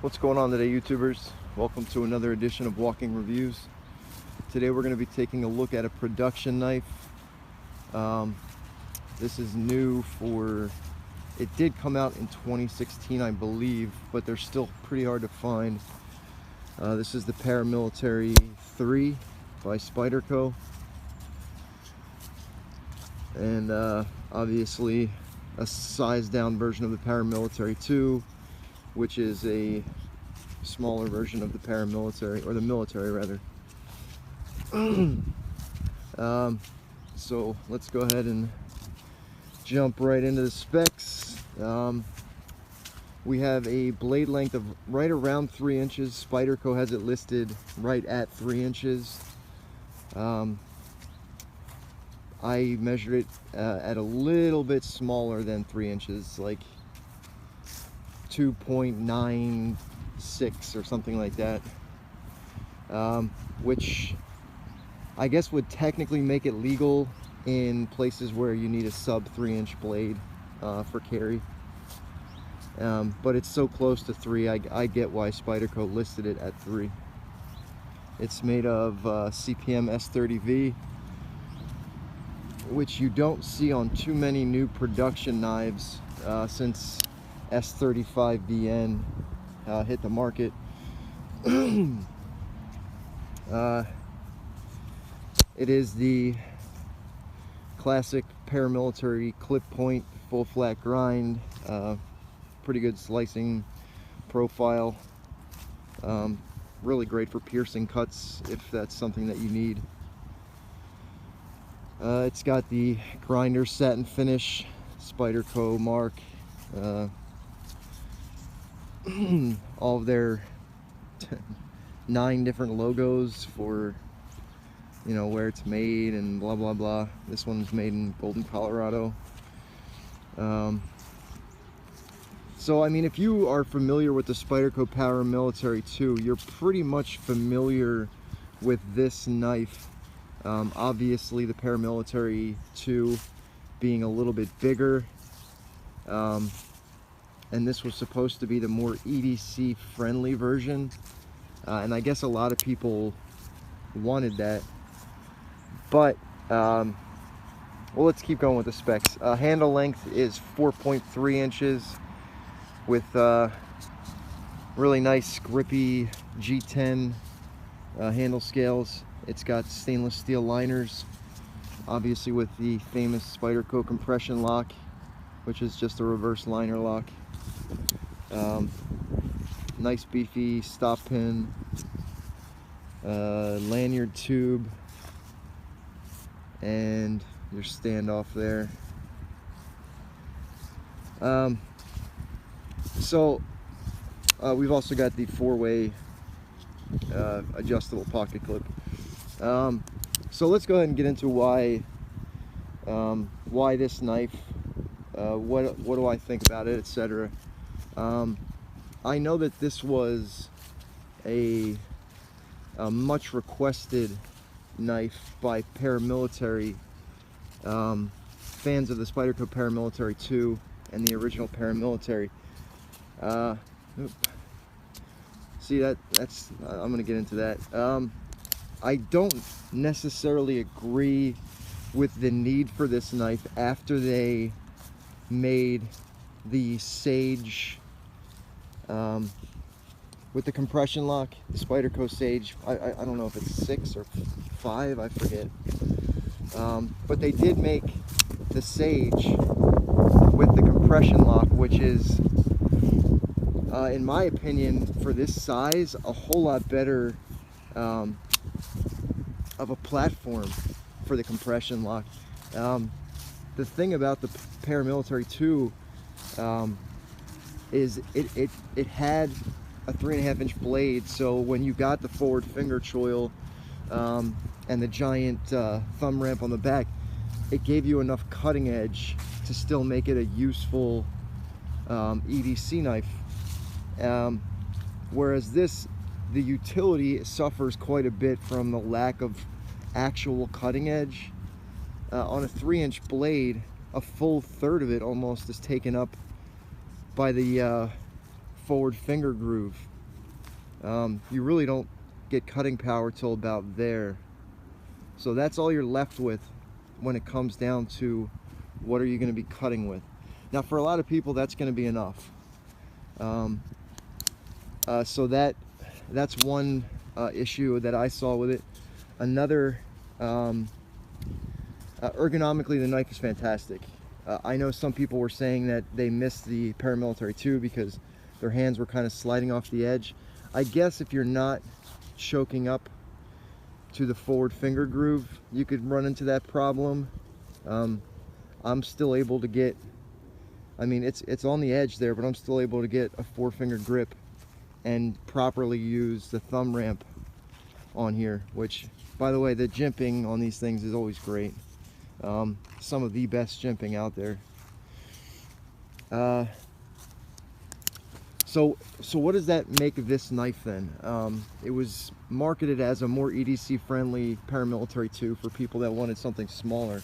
What's going on today, YouTubers? Welcome to another edition of Walking Reviews. Today we're going to be taking a look at a production knife. This is new for, it did come out in 2016 I believe, but they're still pretty hard to find. This is the Paramilitary 3 by Spyderco. And obviously a sized down version of the Paramilitary 2, which is a smaller version of the paramilitary, or the military rather. So let's go ahead and jump right into the specs. We have a blade length of right around 3 inches. Spyderco has it listed right at 3 inches. I measured it at a little bit smaller than 3 inches, like 2.96 or something like that, which I guess would technically make it legal in places where you need a sub 3-inch blade for carry, but it's so close to 3, I get why Spyderco listed it at 3. It's made of CPM S30V, which you don't see on too many new production knives since S35VN hit the market. It is the classic paramilitary clip point, full flat grind, pretty good slicing profile, really great for piercing cuts if that's something that you need. It's got the grinder satin finish, Spyderco mark, all of their 9 different logos for, you know, where it's made and blah blah blah. This one's made in Golden, Colorado. So I mean, if you are familiar with the Spyderco Paramilitary 2, you're pretty much familiar with this knife. Obviously the Paramilitary 2 being a little bit bigger, and this was supposed to be the more EDC friendly version, and I guess a lot of people wanted that, but well, let's keep going with the specs. Handle length is 4.3 inches with really nice grippy G10 handle scales. It's got stainless steel liners, obviously with the famous Spyderco compression lock, which is just a reverse liner lock. Nice beefy stop pin, lanyard tube, and your standoff there. We've also got the 4-way adjustable pocket clip. So let's go ahead and get into why this knife, what do I think about it, etc. I know that this was a much requested knife by paramilitary fans of the Spyderco Paramilitary 2 and the original Paramilitary. See, that's I'm gonna get into that. I don't necessarily agree with the need for this knife after they made the Sage with the compression lock, the Spyderco Sage. I don't know if it's 6 or 5, I forget. But they did make the Sage with the compression lock, which is, in my opinion, for this size, a whole lot better of a platform for the compression lock. The thing about the Paramilitary 2 is it had a 3.5-inch blade, so when you got the forward finger choil and the giant thumb ramp on the back, it gave you enough cutting edge to still make it a useful EDC knife. Whereas this, the utility suffers quite a bit from the lack of actual cutting edge. On a 3-inch blade, a full third of it almost is taken up by the forward finger groove. you really don't get cutting power till about there. So that's all you're left with when it comes down to what are you going to be cutting with. Now for a lot of people that's going to be enough. So that's one issue that I saw with it. Another, ergonomically the knife is fantastic. I know some people were saying that they missed the Paramilitary 2 because their hands were kind of sliding off the edge. I guess if you're not choking up to the forward finger groove, you could run into that problem. I'm still able to get, I mean, it's on the edge there, but I'm still able to get a 4-finger grip and properly use the thumb ramp on here, which, by the way, the jimping on these things is always great. Some of the best jimping out there. So what does that make this knife then? It was marketed as a more EDC friendly Paramilitary 2 for people that wanted something smaller.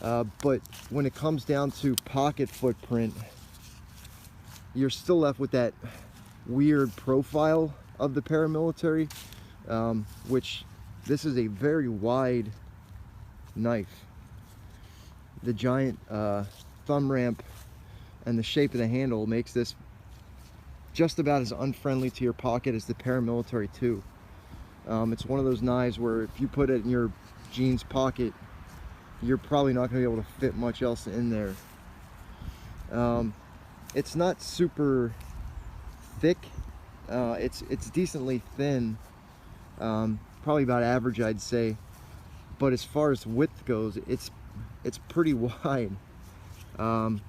But when it comes down to pocket footprint, you're still left with that weird profile of the Paramilitary, which this is a very wide knife. The giant thumb ramp and the shape of the handle makes this just about as unfriendly to your pocket as the Paramilitary 2. It's one of those knives where if you put it in your jeans pocket, you're probably not going to be able to fit much else in there. It's not super thick. It's decently thin, probably about average, I'd say. But as far as width goes, it's pretty wide. And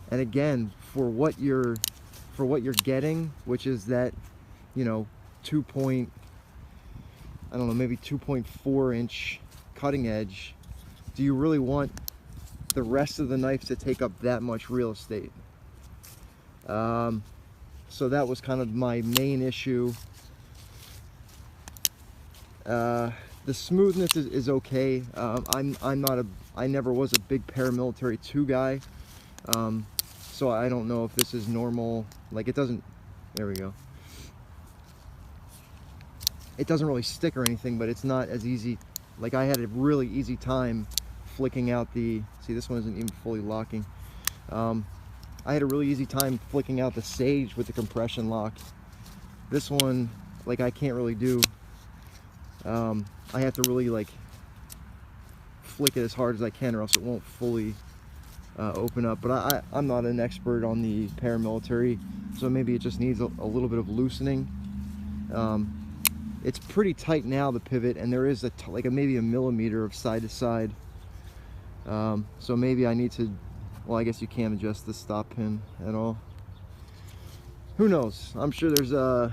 again, for what you're getting, which is that, you know, maybe 2.4 inch cutting edge, do you really want the rest of the knife to take up that much real estate? So that was kind of my main issue. The smoothness is okay. I never was a big Paramilitary 2 guy, so I don't know if this is normal. Like, it doesn't, there we go. It doesn't really stick or anything, but it's not as easy. Like, I had a really easy time flicking out the, see, this one isn't even fully locking. I had a really easy time flicking out the Sage with the compression lock. This one, like, I can't really do. I have to really, like, flick it as hard as I can, or else it won't fully open up. But I'm not an expert on the Paramilitary, so maybe it just needs a little bit of loosening. It's pretty tight now, the pivot, and there is maybe a millimeter of side to side. So maybe I need to, well, I guess you can't adjust the stop pin at all. Who knows? I'm sure there's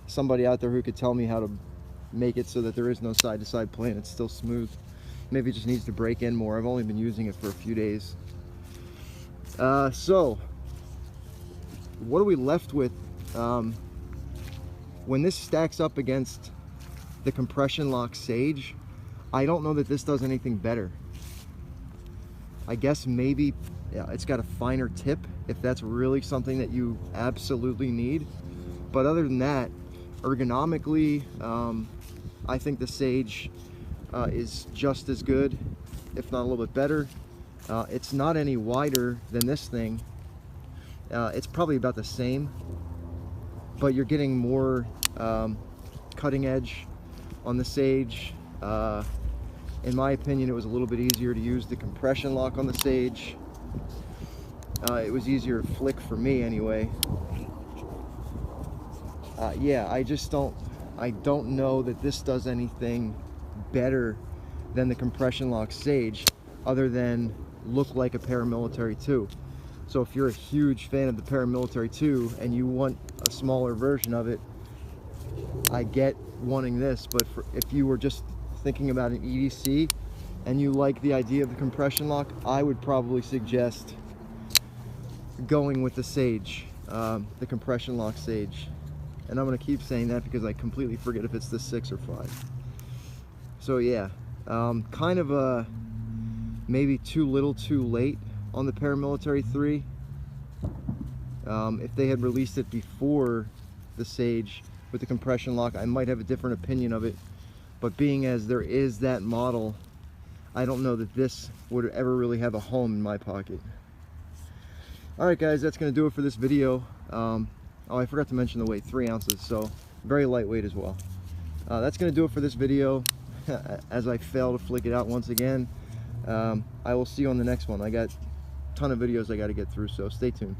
somebody out there who could tell me how to make it so that there is no side to side play and it's still smooth. Maybe it just needs to break in more. I've only been using it for a few days. So what are we left with when this stacks up against the compression lock Sage? I don't know that this does anything better. I guess maybe, yeah, it's got a finer tip if that's really something that you absolutely need. But other than that, ergonomically, I think the Sage is just as good, if not a little bit better. It's not any wider than this thing. It's probably about the same, but you're getting more cutting edge on the Sage. In my opinion, it was a little bit easier to use the compression lock on the Sage. It was easier to flick for me anyway. Yeah, I don't know that this does anything better than the compression lock Sage, other than look like a Paramilitary 2. So if you're a huge fan of the Paramilitary 2 and you want a smaller version of it, I get wanting this. But if you were just thinking about an EDC and you like the idea of the compression lock, I would probably suggest going with the Sage, the compression lock Sage. And I'm going to keep saying that because I completely forget if it's the 6 or 5. So yeah, kind of a maybe too little too late on the Paramilitary 3. If they had released it before the Sage, with the compression lock. I might have a different opinion of it, but being as there is that model, I don't know that this would ever really have a home in my pocket. Alright guys, that's going to do it for this video. Oh, I forgot to mention the weight, 3 ounces, so very lightweight as well. That's going to do it for this video. As I fail to flick it out once again, I will see you on the next one. I got a ton of videos I got to get through, so stay tuned.